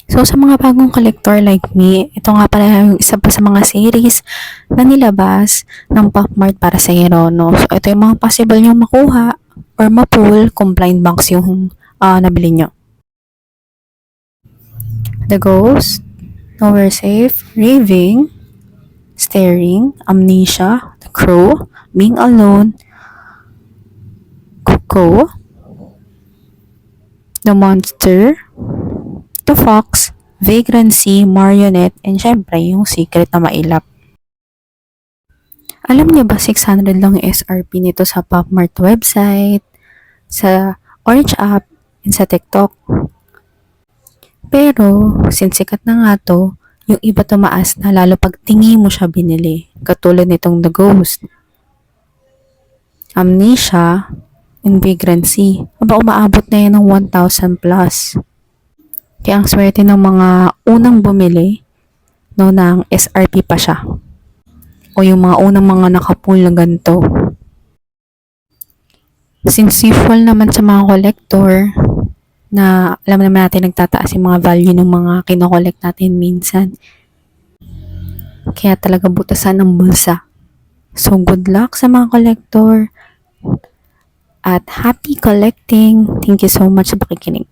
So, sa mga bagong collector like me, ito nga pala yung isa pa sa mga series na nilabas ng Popmart para sa iyo, no? So, ito yung mga possible nyo makuha or ma-pull kung blind box yung nabili nyo. The Ghost, Nowhere Safe, Raving, Staring, Amnesia, The Crow, Being Alone, Coco, The Monster, The Fox, Vagrancy, Marionette, and syempre yung Secret na Mailap. Alam niyo ba 600 lang yung SRP nito sa Popmart website, sa Orange app, and sa TikTok. Pero, since sikat na nga to, yung iba tumaas na lalo pag tingi mo siya binili. Katulad nitong The Ghost, Amnesia, and Vagrancy. Aba, umaabot na yan ng 1,000 plus. Kaya ang swerte ng mga unang bumili, no, ng SRP pa siya. O yung mga unang mga nakapool na ganito. Since usual naman sa mga collector, na alam naman natin nagtataas yung mga value ng mga kinokollect natin minsan. Kaya talaga butasan ng bulsa. So, good luck sa mga collector. At happy collecting. Thank you so much sa pakikinig.